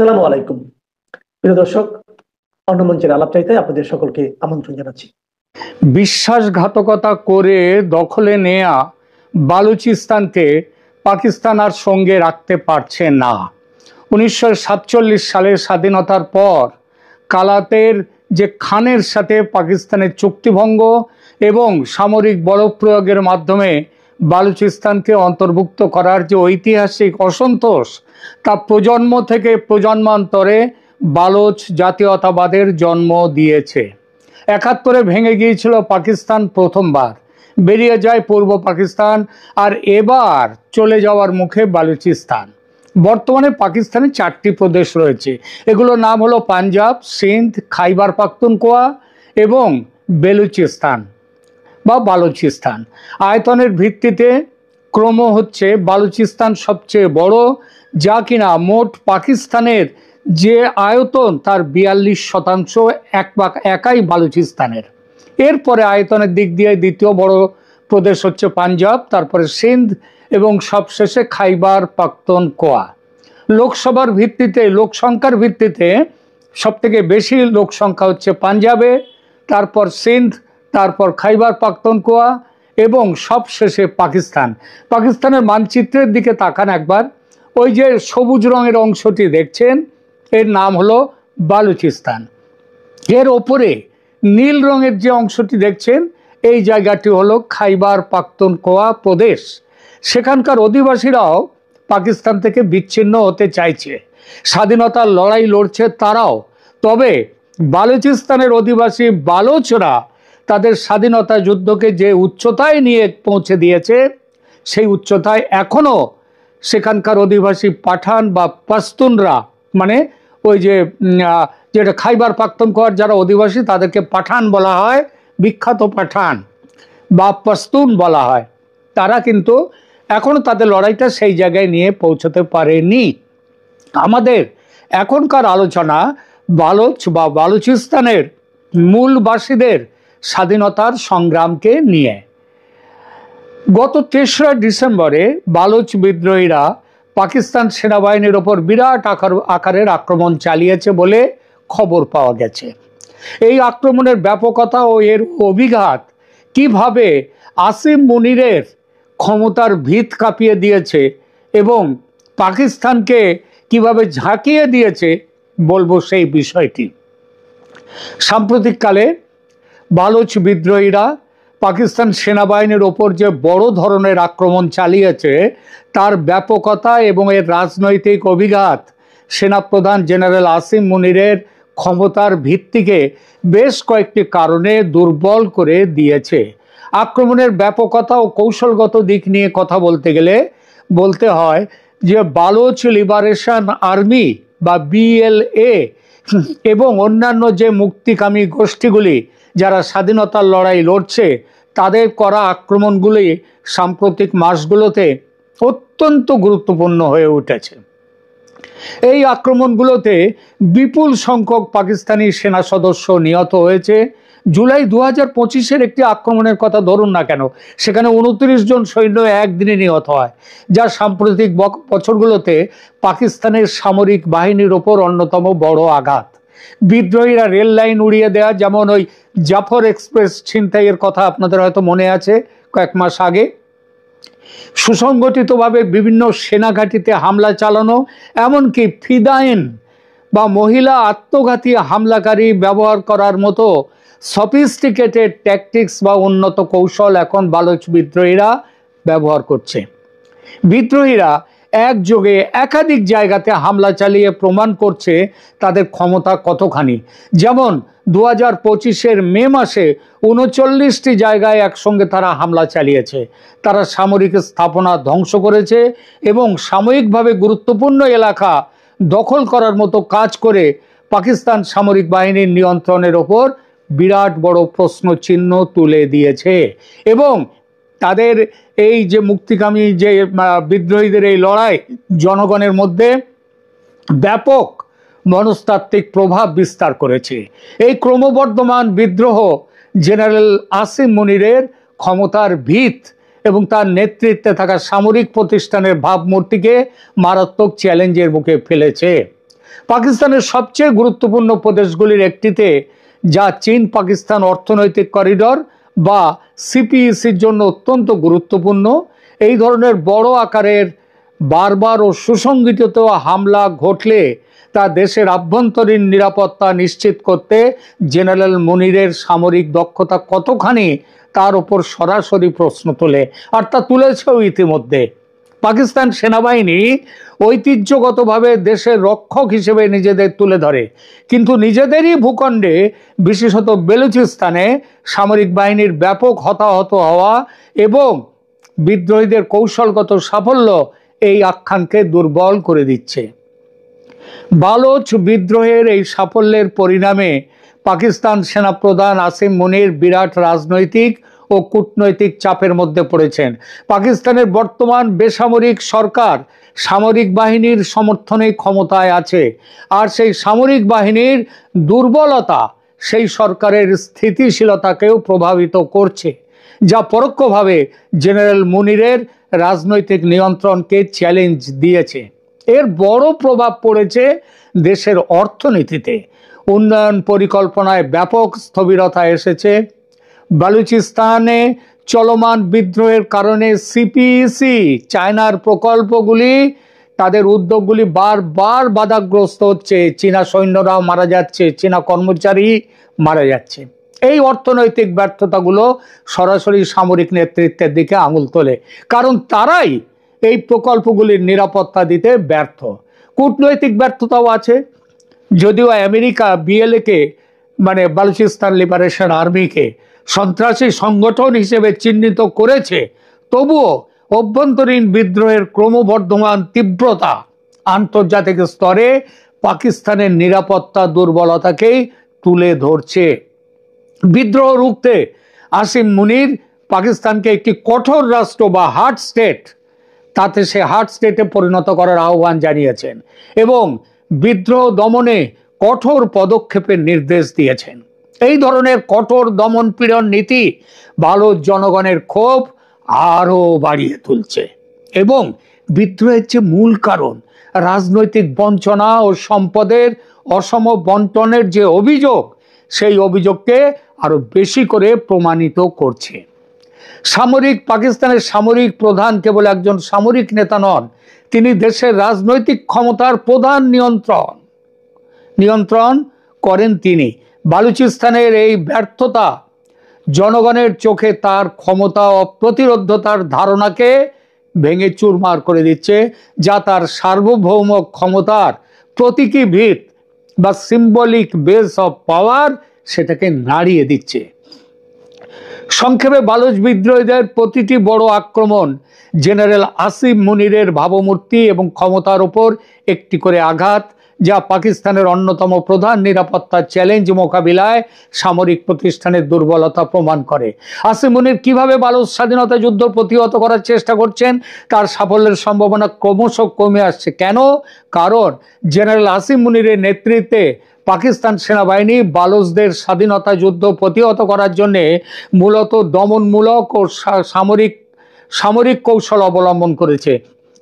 আসসালামু আলাইকুম প্রিয় দর্শক, অন্য মঞ্চের আলাপচারিতায় আপনাদের সকলকে আমন্ত্রণ জানাচ্ছি। বিশ্বাসঘাতকতা করে দখলে নেয়া বালুচিস্তানকে পাকিস্তান আর সঙ্গে রাখতে পারছে না। 1947 সালের স্বাধীনতার পর কালাতের যে খানের সাথে পাকিস্তানের চুক্তিভঙ্গ এবং সামরিক বল প্রয়োগের মাধ্যমে বালুচিস্তানকে অন্তর্ভুক্ত করার যে ঐতিহাসিক অসন্তোষ, তা প্রজন্ম থেকে প্রজন্মান্তরে বালোচ জাতীয়তাবাদের জন্ম দিয়েছে। 71-এ ভেঙে গিয়েছিল পাকিস্তান, প্রথমবার বেরিয়ে যায় পূর্ব পাকিস্তান, আর এবার চলে যাওয়ার মুখে বালুচিস্তান। বর্তমানে পাকিস্তানে 4টি প্রদেশ রয়েছে। এগুলোর নাম হলো পাঞ্জাব, সিন্ধ, খাইবার পাখতুনখোয়া এবং বেলুচিস্তান বা বালুচিস্তান। আয়তনের ভিত্তিতে ক্রম হচ্ছে বালুচিস্তান সবচেয়ে বড়, যা কিনা মোট পাকিস্তানের যে আয়তন তার 42% একাই বালুচিস্তানের। এরপরে আয়তনের দিক দিয়ে দ্বিতীয় বড় প্রদেশ হচ্ছে পাঞ্জাব, তারপরে সিন্ধ এবং সবশেষে খাইবার পাখতুনখোয়া। লোকসভার ভিত্তিতে, লোকসংখ্যার ভিত্তিতে সবথেকে বেশি লোকসংখ্যা হচ্ছে পাঞ্জাবে, তারপর সিন্ধ, তারপর খাইবার পাখতুনখোয়া এবং সবশেষে পাকিস্তান। পাকিস্তানের মানচিত্রের দিকে তাকান একবার, ওই যে সবুজ রঙের অংশটি দেখছেন, এর নাম হলো বালুচিস্তান। এর ওপরে নীল রঙের যে অংশটি দেখছেন, এই জায়গাটি হলো খাইবার পাখতুনখোয়া প্রদেশ। সেখানকার অধিবাসীরাও পাকিস্তান থেকে বিচ্ছিন্ন হতে চাইছে, স্বাধীনতার লড়াই লড়ছে তারাও। তবে বালুচিস্তানের অধিবাসী বালোচরা তাদের স্বাধীনতা যুদ্ধকে যে উচ্চতায় নিয়ে পৌঁছে দিয়েছে, সেই উচ্চতায় এখনও সেখানকার অধিবাসী পাঠান বা পাশতুনরা, মানে ওই যে যেটা খাইবার পাখতুনখোয়ার যারা অধিবাসী তাদেরকে পাঠান বলা হয়, বিখ্যাত পাঠান বা পাশতুন বলা হয়, তারা কিন্তু এখনো তাদের লড়াইটা সেই জায়গায় নিয়ে পৌঁছতে পারেনি। আমাদের এখনকার আলোচনা বালোচ বা বালুচিস্তানের মূলবাসীদের স্বাধীনতার সংগ্রামকে নিয়ে। গত 3রা ডিসেম্বরে বালোচ বিদ্রোহীরা পাকিস্তান সেনাবাহিনীর ওপর বিরাট আকারের আক্রমণ চালিয়েছে বলে খবর পাওয়া গেছে। এই আক্রমণের ব্যাপকতা ও এর অভিঘাত কিভাবে আসিম মুনিরের ক্ষমতার ভিত কাঁপিয়ে দিয়েছে এবং পাকিস্তানকে কিভাবে ঝাঁকিয়ে দিয়েছে বলবো সেই বিষয়টি। সাম্প্রতিককালে বালোচ বিদ্রোহীরা পাকিস্তান সেনাবাহিনীর ওপর যে বড় ধরনের আক্রমণ চালিয়েছে, তার ব্যাপকতা এবং এর রাজনৈতিক অভিঘাত সেনাপ্রধান জেনারেল আসিম মুনিরের ক্ষমতার ভিত্তিকে বেশ কয়েকটি কারণে দুর্বল করে দিয়েছে। আক্রমণের ব্যাপকতা ও কৌশলগত দিক নিয়ে কথা বলতে গেলে বলতে হয় যে বালোচ লিবারেশন আর্মি বা BLA এবং অন্যান্য যে মুক্তিকামী গোষ্ঠীগুলি যারা স্বাধীনতার লড়াই লড়ছে, তাদের করা আক্রমণগুলি সাম্প্রতিক মাসগুলোতে অত্যন্ত গুরুত্বপূর্ণ হয়ে উঠেছে। এই আক্রমণগুলোতে বিপুল সংখ্যক পাকিস্তানি সেনা সদস্য নিহত হয়েছে। জুলাই 2025-এর একটি আক্রমণের কথা ধরুন না কেন, সেখানে 29 জন সৈন্য একদিনে নিহত হয়, যা সাম্প্রতিক বছরগুলোতে পাকিস্তানের সামরিক বাহিনীর ওপর অন্যতম বড় আঘাত। বিদ্রোহীরা রেল লাইন উড়িয়ে দেয়া, যেমন ওই জাফর এক্সপ্রেস ছিনতাইয়ের কথা আপনাদের হয়তো মনে আছে কয়েক মাস আগে, সুসংগঠিতভাবে বিভিন্ন সেনাঘাঁটিতে হামলা চালানো, এমনকি ফিদাইন বা মহিলা আত্মঘাতী হামলাকারী ব্যবহার করার মতো সফিস্টিকেটেড ট্যাকটিক্স বা উন্নত কৌশল এখন বালোচ বিদ্রোহীরা ব্যবহার করছে। বিদ্রোহীরা একযোগে একাধিক জায়গাতে হামলা চালিয়ে প্রমাণ করছে তাদের ক্ষমতা কতখানি। যেমন 2025-এর মে মাসে 39টি জায়গায় একসঙ্গে তারা হামলা চালিয়েছে। তারা সামরিক স্থাপনা ধ্বংস করেছে এবং সাময়িকভাবে গুরুত্বপূর্ণ এলাকা দখল করার মতো কাজ করে পাকিস্তান সামরিক বাহিনীর নিয়ন্ত্রণের ওপর বিরাট বড় প্রশ্ন চিহ্ন তুলে দিয়েছে। এবং তাদের এই যে মুক্তিকামী যে বিদ্রোহীদের এই লড়াই জনগণের মধ্যে ব্যাপক মনস্তাত্ত্বিক প্রভাব বিস্তার করেছে। এই ক্রমবর্ধমান বিদ্রোহ জেনারেল আসিম মুনিরের ক্ষমতার ভিত এবং তার নেতৃত্বে থাকা সামরিক প্রতিষ্ঠানের ভাবমূর্তিকে মারাত্মক চ্যালেঞ্জের মুখে ফেলেছে। পাকিস্তানের সবচেয়ে গুরুত্বপূর্ণ প্রদেশগুলির একটিতে, যা চীন পাকিস্তান অর্থনৈতিক করিডর বা সিপিইসির জন্য অত্যন্ত গুরুত্বপূর্ণ, এই ধরনের বড় আকারের বারবার ও সুসংগঠিত হামলা ঘটলে তা দেশের আভ্যন্তরীণ নিরাপত্তা নিশ্চিত করতে জেনারেল মুনিরের সামরিক দক্ষতা কতখানি তার উপর সরাসরি প্রশ্ন তোলে, আর তা তুলেছেও ইতিমধ্যে। পাকিস্তান সেনাবাহিনী ঐতিহ্যগতভাবে দেশের রক্ষক হিসেবে নিজেদের তুলে ধরে, কিন্তু নিজেদেরই ভূখণ্ডে, বিশেষত বেলুচিস্তানে সামরিক বাহিনীর ব্যাপক হতাহত হওয়া এবং বিদ্রোহীদের কৌশলগত সাফল্য এই আখ্যানকে দুর্বল করে দিচ্ছে। বালোচ বিদ্রোহের এই সাফল্যের পরিণামে পাকিস্তান সেনাপ্রধান আসিম মুনির বিরাট রাজনৈতিক ও কূটনৈতিক চাপের মধ্যে পড়েছেন। পাকিস্তানের বর্তমান বেসামরিক সরকার সামরিক বাহিনীর সমর্থনে ক্ষমতায় আছে, আর সেই সামরিক বাহিনীর দুর্বলতা সেই সরকারের স্থিতিশীলতাকেও প্রভাবিত করছে, যা পরোক্ষভাবে জেনারেল মুনিরের রাজনৈতিক নিয়ন্ত্রণকে চ্যালেঞ্জ দিয়েছে। এর বড় প্রভাব পড়েছে দেশের অর্থনীতিতে। উন্নয়ন পরিকল্পনায় ব্যাপক স্থবিরতা এসেছে। বালুচিস্তানে চলমান বিদ্রোহের কারণে সিপিইসি চায়নার প্রকল্পগুলি, তাদের উদ্যোগগুলি বারবার বাধাগ্রস্ত হচ্ছে। চীনা সৈন্যরাও মারা যাচ্ছে, চীনা কর্মচারী মারা যাচ্ছে। এই অর্থনৈতিক ব্যর্থতাগুলো সরাসরি সামরিক নেতৃত্বের দিকে আঙুল তোলে, কারণ তারাই এই প্রকল্পগুলির নিরাপত্তা দিতে ব্যর্থ। কূটনৈতিক ব্যর্থতাও আছে। যদিও আমেরিকা বিএলএকে, মানে বালুচিস্তান লিবারেশন আর্মিকে, সন্ত্রাসী সংগঠন হিসেবে চিহ্নিত করেছে, তবুও অভ্যন্তরীণ বিদ্রোহের ক্রমবর্ধমান তীব্রতা আন্তর্জাতিক স্তরে পাকিস্তানের নিরাপত্তা দুর্বলতাকেই তুলে ধরছে। বিদ্রোহ রুখতে আসিম মুনির পাকিস্তানকে একটি কঠোর রাষ্ট্র বা হার্ড স্টেট, তাতে সে হার্ড স্টেটে পরিণত করার আহ্বান জানিয়েছেন এবং বিদ্রোহ দমনে কঠোর পদক্ষেপের নির্দেশ দিয়েছেন। এই ধরনের কঠোর দমন পীড়ন নীতি ভারত জনগণের ক্ষোভ আরও বাড়িয়ে তুলছে এবং বিদ্রোহের যে মূল কারণ, রাজনৈতিক বঞ্চনা ও সম্পদের অসম বন্টনের যে অভিযোগ, সেই অভিযোগকে আরো বেশি করে প্রমাণিত করছে। পাকিস্তানের সামরিক প্রধান কেবল একজন সামরিক নেতা নন, তিনি দেশের রাজনৈতিক ক্ষমতার প্রধান নিয়ন্ত্রণ করেন তিনি। বালুচিস্তানের এই ব্যর্থতা জনগণের চোখে তার ক্ষমতা ও প্রতিরোধ্যতার ধারণাকে ভেঙে চুরমার করে দিচ্ছে, যা তার সার্বভৌম ক্ষমতার প্রতীকী ভিত বা সিম্বলিক বেস অফ পাওয়ার, সেটাকে নাড়িয়ে দিচ্ছে। সংক্ষেপে, বালুচ বিদ্রোহীদের প্রতিটি বড় আক্রমণ জেনারেল আসিম মুনিরের ভাবমূর্তি এবং ক্ষমতার উপর একটি করে আঘাত, যা পাকিস্তানের অন্যতম প্রধান নিরাপত্তা চ্যালেঞ্জ মোকাবিলায় সামরিক প্রতিষ্ঠানের দুর্বলতা প্রমাণ করে। আসিম মুনির কিভাবে বালুচ স্বাধীনতা যুদ্ধ প্রতিহত করার চেষ্টা করছেন, তার সাফল্যের সম্ভাবনা ক্রমশ কমে আসছে। কেন? কারণ জেনারেল আসিম মুনিরের নেতৃত্বে পাকিস্তান সেনাবাহিনী বালুচদের স্বাধীনতা যুদ্ধ প্রতিহত করার জন্য মূলত দমনমূলক ও সামরিক কৌশল অবলম্বন করেছে।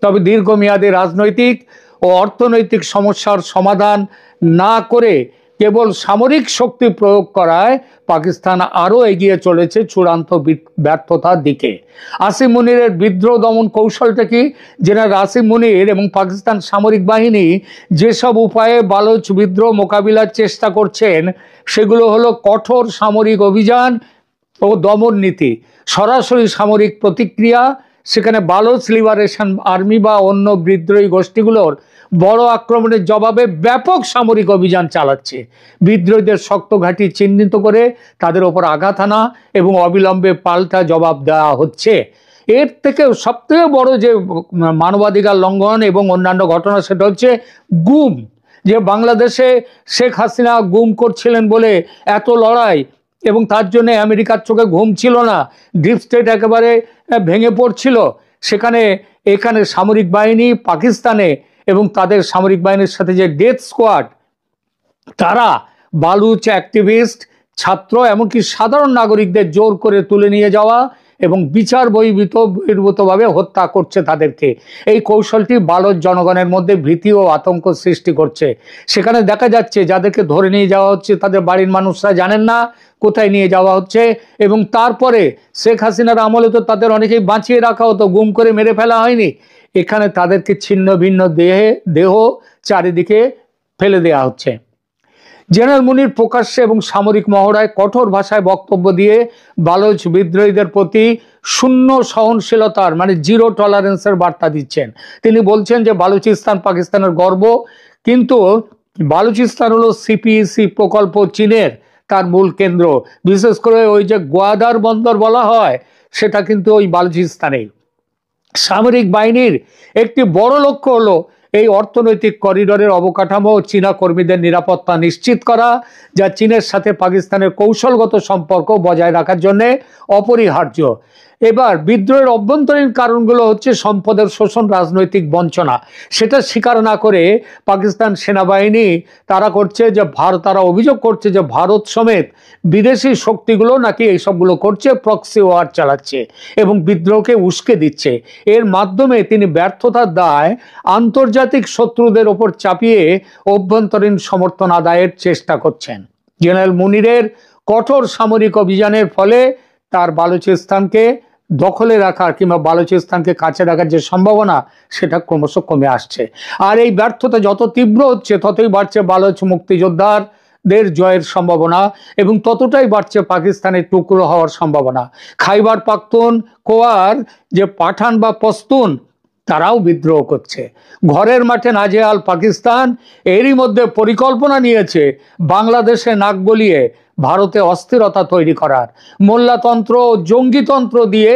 তবে দীর্ঘমেয়াদী রাজনৈতিক ও অর্থনৈতিক সমস্যার সমাধান না করে কেবল সামরিক শক্তি প্রয়োগ করায় পাকিস্তান আরও এগিয়ে চলেছে চূড়ান্ত ব্যর্থতার দিকে। আসিম মুনিরের বিদ্রোহ দমন কৌশলটা কি? জেনারেল আসিম মুনির এবং পাকিস্তান সামরিক বাহিনী যেসব উপায়ে বালুচ বিদ্রোহ মোকাবিলার চেষ্টা করছেন, সেগুলো হলো কঠোর সামরিক অভিযান ও দমন নীতি, সরাসরি সামরিক প্রতিক্রিয়া, সেখানে বালুচ লিবারেশন আর্মি বা অন্য বিদ্রোহী গোষ্ঠীগুলোর বড় আক্রমণের জবাবে ব্যাপক সামরিক অভিযান চালাচ্ছে, বিদ্রোহীদের শক্ত ঘাঁটি চিহ্নিত করে তাদের ওপর আঘাত আনা এবং অবিলম্বে পাল্টা জবাব দেওয়া হচ্ছে। এর থেকে সবথেকে বড় যে মানবাধিকার লঙ্ঘন এবং অন্যান্য ঘটনা, সেটা হচ্ছে গুম। যে বাংলাদেশে শেখ হাসিনা গুম করছিলেন বলে এত লড়াই, এবং তার জন্য আমেরিকার চোখে ঘুম ছিল না, ডিপ স্টেট একেবারে ভেঙে পড়ছিল, এখানে সামরিক বাহিনী পাকিস্তানে এবং তাদের সামরিক বাহিনীর সাথে যে ডেথ স্কোয়াড, তারা বালুচ অ্যাক্টিভিস্ট, ছাত্র, এমনকি সাধারণ নাগরিকদের জোর করে তুলে নিয়ে যাওয়া এবং বিচার বহির্ভূতভাবে হত্যা করছে তাদেরকে। এই কৌশলটি ভারত জনগণের মধ্যে ভীতি ও আতঙ্ক সৃষ্টি করছে। সেখানে দেখা যাচ্ছে যাদেরকে ধরে নিয়ে যাওয়া হচ্ছে তাদের বাড়ির মানুষরা জানেন না কোথায় নিয়ে যাওয়া হচ্ছে, এবং তারপরে শেখ হাসিনার আমলে তো তাদের অনেকেই বাঁচিয়ে রাখা হতো, গুম করে মেরে ফেলা হয়নি। এখানে তাদেরকে ছিন্ন ভিন্ন দেহ চারিদিকে ফেলে দেওয়া হচ্ছে। জেনারেল মুনির প্রকাশ্যে এবং সামরিক মহড়ায় কঠোর ভাষায় বক্তব্য দিয়ে বালুচ বিদ্রোহীদের প্রতি শূন্য সহনশীলতার মানে জিরো টলারেন্সের বার্তা দিচ্ছেন। তিনি বলছেন যে বালুচিস্তান পাকিস্তানের গর্ব, কিন্তু বালুচিস্তান হলো সিপিইসি প্রকল্প চীনের, তার মূল কেন্দ্র। বিশেষ করে ওই যে গোয়াদার বন্দর বলা হয় সেটা কিন্তু ওই বালুচিস্তানেই। সামরিক বাহিনীর একটি বড় লক্ষ্য হলো এই অর্থনৈতিক করিডোরের অবকাঠামো ও চীনা কর্মীদের নিরাপত্তা নিশ্চিত করা, যা চীনের সাথে পাকিস্তানের কৌশলগত সম্পর্ক বজায় রাখার জন্য অপরিহার্য। এবার বিদ্রোহের অভ্যন্তরীণ কারণগুলো হচ্ছে সম্পদের শোষণ, রাজনৈতিক বঞ্চনা। সেটা স্বীকার না করে পাকিস্তান সেনাবাহিনী তারা অভিযোগ করছে যে ভারত সমেত বিদেশি শক্তিগুলো নাকি এইসবগুলো করছে, প্রক্সি ওয়ার চালাচ্ছে এবং বিদ্রোহকে উস্কে দিচ্ছে। এর মাধ্যমে তিনি ব্যর্থতার দায় আন্তর্জাতিক শত্রুদের ওপর চাপিয়ে অভ্যন্তরীণ সমর্থন আদায়ের চেষ্টা করছেন। জেনারেল মুনিরের কঠোর সামরিক অভিযানের ফলে তার বালুচিস্তানকে দখলে রাখার কিংবা বালুচিস্তানকে কাছে রাখার যে সম্ভাবনা সেটা ক্রমশ কমে আসছে। আর এই ব্যর্থতা যত তীব্র হচ্ছে ততই বাড়ছে বালুচ মুক্তিযোদ্ধাদের জয়ের সম্ভাবনা এবং ততটাই বাড়ছে পাকিস্তানের টুকরো হওয়ার সম্ভাবনা। খাইবার পাখতুনখোয়ার যে পাঠান বা পশতুন তারাও বিদ্রোহ করছে। ঘরের মাঠে নাজেহাল পাকিস্তান এরই মধ্যে পরিকল্পনা নিয়েছে বাংলাদেশে নাক গলিয়ে ভারতে অস্থিরতা তৈরি করার। মোল্লাতন্ত্র ও জঙ্গিতন্ত্র দিয়ে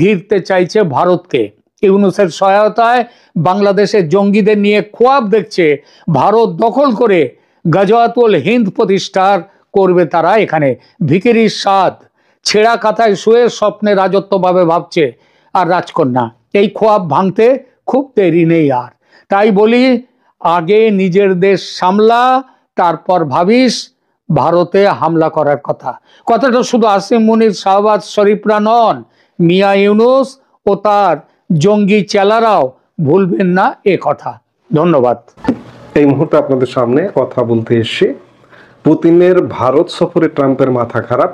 ঘিরতে চাইছে ভারতকে। ইউনূসের সহায়তায় বাংলাদেশে জঙ্গিদের নিয়ে খোয়াব দেখছে ভারত দখল করে গাজওয়াতুল হিন্দ প্রতিষ্ঠার করবে তারা। এখানে ভিখিরির স্বাদ, ছেঁড়া কাঁথায় শুয়ে স্বপ্নে রাজত্ব ভাবে ভাবছে আর রাজকন্যা। এই খোয়াব ভাঙতে খুব দেরি নেই আর। তাই বলি, আগে নিজের দেশ সামলা, তারপর ভাবিস ভারতে হামলা করার কথা। কথাটা শুধু আসিম মুনির, শাহবাজ শরীফরা নন, মিয়া ইউনূস ও তার জঙ্গি চেলারাও ভুলবেন না এ কথা। ধন্যবাদ। এই মুহূর্তে আপনাদের সামনে কথা বলতে এসে পুতিনের ভারত সফরে ট্রাম্পের মাথা খারাপ,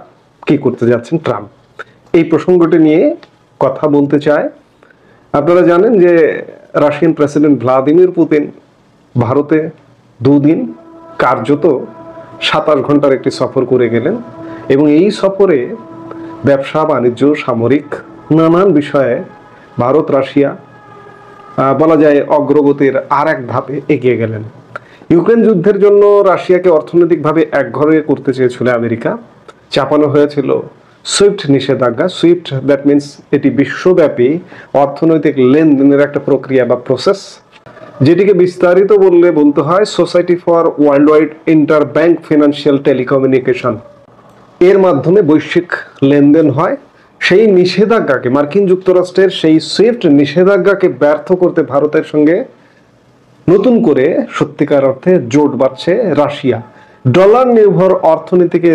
কি করতে যাচ্ছেন ট্রাম্প, এই প্রসঙ্গটি নিয়ে কথা বলতে চায়। আপনারা জানেন যে রাশিয়ান প্রেসিডেন্ট ভ্লাদিমির পুতিন ভারতে 2 দিন কার্যত 27 ঘন্টার একটি সফর করে গেলেন এবং এই সফরে ব্যবসা বাণিজ্য সামরিক নানান বিষয়ে ভারত রাশিয়া বলা যায় অগ্রগতির আর এক ধাপে এগিয়ে গেলেন। ইউক্রেন যুদ্ধের জন্য রাশিয়াকে অর্থনৈতিকভাবে একঘরে করতে চেয়েছিল আমেরিকা, চাপানো হয়েছিল সুইফট নিষেধাজ্ঞা। সুইফট দ্যাট মিনস এটি বিশ্বব্যাপী অর্থনৈতিক লেনদেনের একটা প্রক্রিয়া বা প্রসেস, যেটিকে বিস্তারিত বলতে হয় society for world wide inter bank financial telecommunication. এর মাধ্যমে বৈশ্বিক লেনদেন হয়। সেই নিষেধাজ্ঞাকে, মার্কিন যুক্তরাষ্ট্রের সেই সুইফট নিষেধাজ্ঞাকে ব্যর্থ করতে ভারতের সঙ্গে নতুন করে সত্যিকার অর্থে জোট বাঁধছে রাশিয়া। ডলার নির্ভর অর্থনীতিকে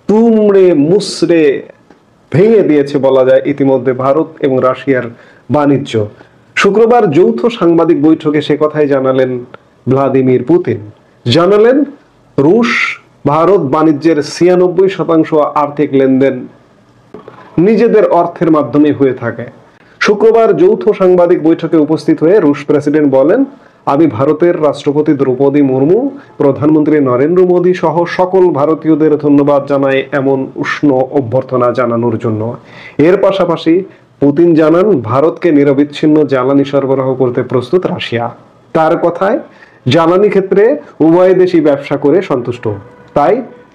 তুমড়ে মুসড়ে ভেঙে দিয়েছে বলা যায় ইতিমধ্যে ভারত এবং রাশিয়ার বাণিজ্য। শুক্রবার যৌথ সাংবাদিক বৈঠকে সে কথাই জানালেন ভ্লাদিমির পুতিন। জানালেন রুশ ভারত বাণিজ্যের 96% আর্থিক লেনদেন নিজেদের অর্থের মাধ্যমে হয়ে থাকে। শুক্রবার যৌথ সাংবাদিক বৈঠকে উপস্থিত হয়ে রুশ প্রেসিডেন্ট বলেন, আমি ভারতের রাষ্ট্রপতি দ্রৌপদী মুর্মু, প্রধানমন্ত্রী নরেন্দ্র মোদী সহ সকল ভারতীয়দের ধন্যবাদ জানাই এমন উষ্ণ অভ্যর্থনা জানানোর জন্য। এর পাশাপাশি পুতিন জানান ভারতকে নিরবিচ্ছিন্ন জ্বালানি সরবরাহ করতে প্রস্তুত রাশিয়া। তার কথায় জ্বালানি ক্ষেত্রে উভয় দেশই ব্যবসা করে সন্তুষ্ট, তাই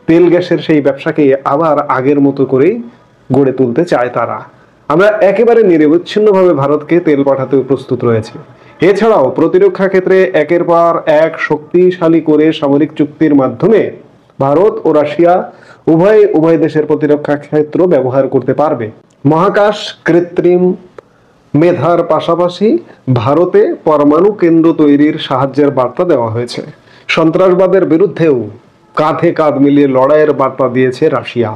তেল গ্যাসের সেই ব্যবসাকে আবার আগের মতো করেই গড়ে তুলতে চায় তারা। আমরা একেবারে নিরবিচ্ছিন্নভাবে ভারতকে তেল পাঠাতেও প্রস্তুত রয়েছে। এছাড়াও প্রতিরক্ষা ক্ষেত্রে একের পর এক শক্তিশালী করে সামরিক চুক্তির মাধ্যমে ভারত ও রাশিয়া উভয় দেশের প্রতিরক্ষা ক্ষেত্র ব্যবহার করতে পারবে। মহাকাশ কৃত্রিম মেধার পাশাপাশি ভারতে পরমাণু কেন্দ্র তৈরির সাহায্যের বার্তা দেওয়া হয়েছে। সন্ত্রাসবাদের বিরুদ্ধেও কাঁধে কাঁধ মিলিয়ে লড়াইয়ের বার্তা দিয়েছে রাশিয়া।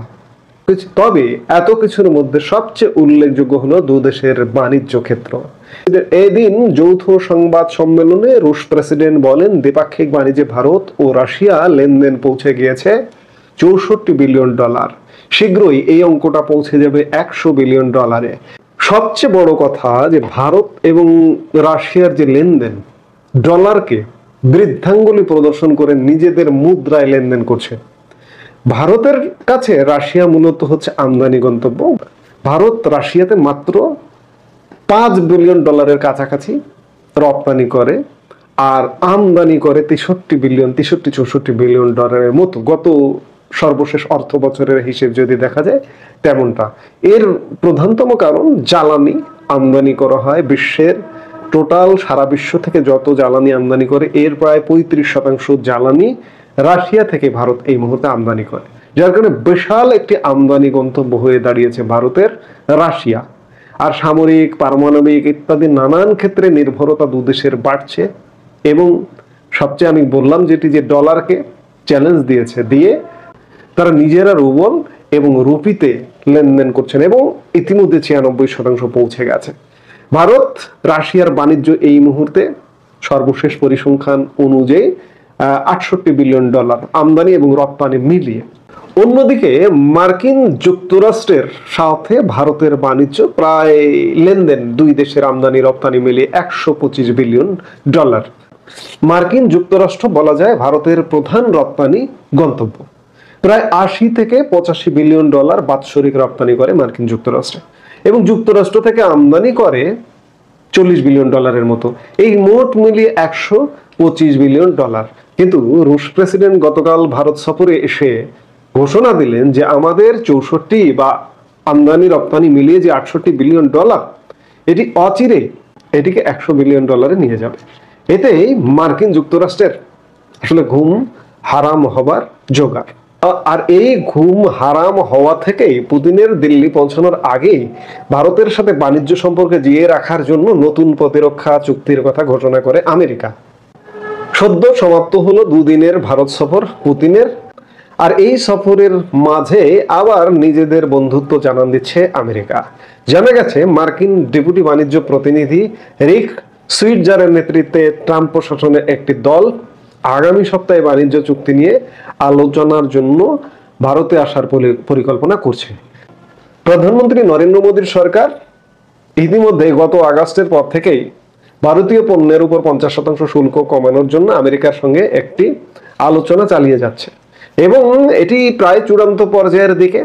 তবে এত কিছুর মধ্যে সবচেয়ে উল্লেখযোগ্য হলো দু দেশের বাণিজ্য ক্ষেত্র। এদিন যৌথ সংবাদ সম্মেলনে রুশ প্রেসিডেন্ট বলেন, দ্বিপাক্ষিক বাণিজ্যে ভারত ও রাশিয়া লেনদেন পৌঁছে গিয়েছে $64 বিলিয়ন। শীঘ্রই এই অঙ্কটা পৌঁছে যাবে $100 বিলিয়ন। সবচেয়ে বড় কথা যে ভারত এবং রাশিয়ার যে লেনদেন, ডলারকে বৃদ্ধাঙ্গুলি প্রদর্শন করে নিজেদের মুদ্রায় লেনদেন করছে। ভারতের কাছে রাশিয়া মূলত হচ্ছে আমদানি গন্তব্য। ভারত রাশিয়াতে মাত্র $5 বিলিয়ন কাছাকাছি রপ্তানি করে, আর আমদানি করে $63-64 বিলিয়ন মতো। গত সর্বশেষ অর্থ বছরের হিসেব যদি দেখা যায় তেমনটা। এর প্রধানতম কারণ জ্বালানি আমদানি করা হয়। বিশ্বের টোটাল সারা বিশ্ব থেকে যত জ্বালানি আমদানি করে এর প্রায় 35% জ্বালানি রাশিয়া থেকে ভারত এই মুহূর্তে আমদানি করে, যার কারণে বিশাল একটি আমদানি গন্তব্য হয়ে দাঁড়িয়েছে ভারতের রাশিয়া। আর সামরিক, পারমাণবিক ইত্যাদি নানান ক্ষেত্রে নির্ভরতা দু দেশের বাড়ছে। এবং সবচেয়ে আমি বললাম যেটি, যে ডলারকে চ্যালেঞ্জ দিয়েছে, দিয়ে তারা নিজেরা রুবল এবং রুপিতে লেনদেন করছেন এবং ইতিমধ্যে 96% পৌঁছে গেছে। ভারত রাশিয়ার বাণিজ্য এই মুহূর্তে সর্বশেষ পরিসংখ্যান অনুযায়ী $68 বিলিয়ন আমদানি এবং রপ্তানি মিলিয়ে। অন্যদিকে মার্কিন যুক্তরাষ্ট্রের সাথে ভারতের বাণিজ্য প্রায় লেনদেন দুই দেশের আমদানি রপ্তানি মিলিয়ে $125 বিলিয়ন। মার্কিন যুক্তরাষ্ট্র বলা যায় ভারতের প্রধান রপ্তানি গন্তব্য। প্রায় $80-85 বিলিয়ন বাৎসরিক রপ্তানি করে মার্কিন যুক্তরাষ্ট্র, এবং যুক্তরাষ্ট্র থেকে আমদানি করে $40 বিলিয়ন মতো। এই মোট মিলিয়ে $125 বিলিয়ন। কিন্তু রুশ প্রেসিডেন্ট গতকাল ভারত সফরে এসে ঘোষণা দিলেন যে আমাদের 64 বা আমদানি রপ্তানি মিলিয়ে যে $68 বিলিয়ন, এটি অচিরে এটিকে $100 বিলিয়ন নিয়ে যাবে। এতে মার্কিন যুক্তরাষ্ট্রের আসলে ঘুম হারাম হবার জোগাড়। আর এই ঘুম হারাম হওয়া থেকেই পুতিনের দিল্লি পৌঁছানোর আগেই ভারতের সাথে বাণিজ্য সম্পর্ক জিয়ে রাখার জন্য নতুন প্রতিরক্ষা চুক্তির কথা ঘোষণা করে আমেরিকা। সদ্য সমাপ্ত হলো দুদিনের ভারত সফর পুতিনের, আর এই সফরের মাঝে আবার নিজেদের বন্ধুত্ব জানান দিচ্ছে আমেরিকা। জানা গেছে মার্কিন ডেপুটি বাণিজ্য প্রতিনিধি রিক সুইটজারের নেতৃত্বে ট্রাম্প প্রশাসনের একটি দল আগামী সপ্তাহে বাণিজ্য চুক্তি নিয়ে আলোচনার জন্য ভারতে আসার পরিকল্পনা করছে। প্রধানমন্ত্রী নরেন্দ্র মোদীর সরকার ইতিমধ্যে গত আগস্টের পর থেকেই ভারতীয় পণ্যের উপর 50% শুল্ক কমানোর জন্য আমেরিকার সঙ্গে একটি আলোচনা চালিয়ে যাচ্ছে, এবং এটি প্রায় চূড়ান্ত পর্যায়ের দিকে।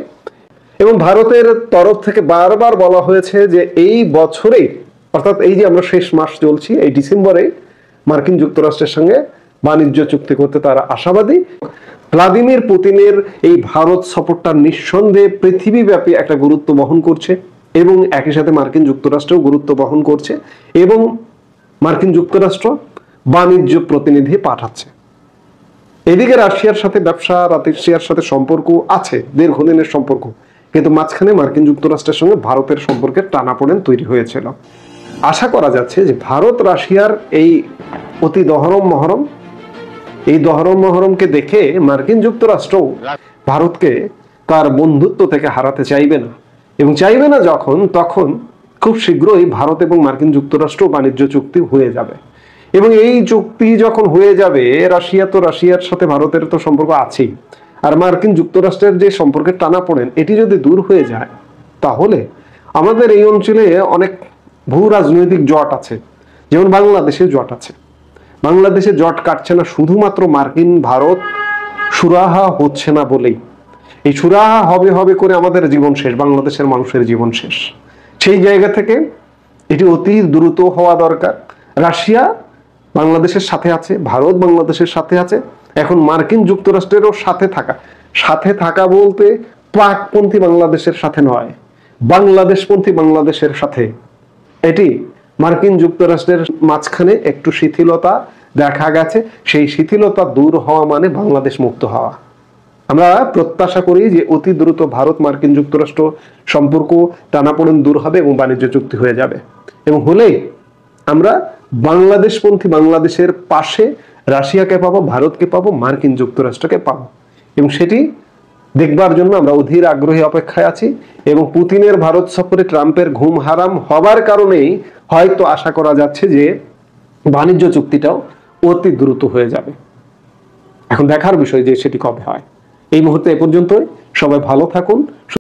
এবং ভারতের তরফ থেকে বারবার বলা হয়েছে যে এই বছরে, অর্থাৎ এই যে আমরা শেষ মাস চলছি, এই ডিসেম্বরে মার্কিন যুক্তরাষ্ট্রের সঙ্গে বাণিজ্য চুক্তি করতে তারা আশাবাদী। ভ্লাদিমির পুতিনের এই ভারত সফরটা নিঃসন্দেহে পৃথিবীব্যাপী একটা গুরুত্ব বহন করছে, এবং একই সাথে মার্কিন যুক্তরাষ্ট্রও গুরুত্ব বহন করছে, এবং মার্কিন যুক্তরাষ্ট্র বাণিজ্য প্রতিনিধি পাঠাচ্ছে। এদিকে রাশিয়ার সাথে ব্যবসা, রাশিয়ার সাথে সম্পর্ক আছে, দীর্ঘদিনের সম্পর্ক, কিন্তু মাঝখানে মার্কিন যুক্তরাষ্ট্রের সঙ্গে ভারতের সম্পর্কের টানাপোড়েন তৈরি হয়েছিল। আশা করা যাচ্ছে যে ভারত রাশিয়ার এই অতি দহরম মহরমকে দেখে মার্কিন যুক্তরাষ্ট্রও ভারতকে তার বন্ধুত্ব থেকে হারাতে চাইবে না, এবং চাইবে না যখন, তখন খুব শীঘ্রই ভারত এবং মার্কিন যুক্তরাষ্ট্র বাণিজ্য চুক্তি হয়ে যাবে। এবং এই চুক্তি যখন হয়ে যাবে, রাশিয়ার সাথে ভারতের তো সম্পর্ক আছেই, আর মার্কিন যুক্তরাষ্ট্রের যে সম্পর্কের টানাপোড়েন এটি যদি দূর হয়ে যায়, তাহলে আমাদের এই অঞ্চলে অনেক ভূ রাজনৈতিক জট আছে, যেমন বাংলাদেশে জট আছে। বাংলাদেশে জট কাটছে না শুধুমাত্র মার্কিন ভারত সুরাহা হচ্ছে না বলেই। এই সুরাহা হবে করে আমাদের জীবন শেষ, বাংলাদেশের মানুষের জীবন শেষ। সেই জায়গা থেকে এটি অতি দ্রুত হওয়া দরকার। রাশিয়া বাংলাদেশের সাথে আছে, ভারত বাংলাদেশের সাথে আছে, এখন মার্কিন যুক্তরাষ্ট্রেরও সাথে থাকা বলতে পাকপন্থী বাংলাদেশের সাথে নয়, বাংলাদেশপন্থী বাংলাদেশের সাথে। এটি মার্কিন যুক্তরাষ্ট্রের মাঝখানে একটু শিথিলতা দেখা গেছে, সেই শিথিলতা দূর হওয়া মানে বাংলাদেশ মুক্ত হওয়া। আমরা প্রত্যাশা করি যে অতি দ্রুত ভারত মার্কিন যুক্তরাষ্ট্র সম্পর্ক টানাপোড়েন দূর হবে এবং বাণিজ্য চুক্তি হয়ে যাবে, এবং হলেই আমরা বাংলাদেশপন্থী বাংলাদেশের পাশে রাশিয়াকে পাবো, ভারতকে পাবো, মার্কিন যুক্তরাষ্ট্রকে পাবো, এবং সেটি দেখবার জন্য আমরা অধীর আগ্রহী অপেক্ষায় আছি, এবং পুতিনের ভারত সফরে ট্রাম্পের ঘুম হারাম হবার কারণেই হয়তো আশা করা যাচ্ছে যে বাণিজ্য চুক্তিটাও অতি দ্রুত হয়ে যাবে। এখন দেখার বিষয় যে সেটি কবে হয়। এই মুহূর্তে এ পর্যন্তই। সবাই ভালো থাকুন।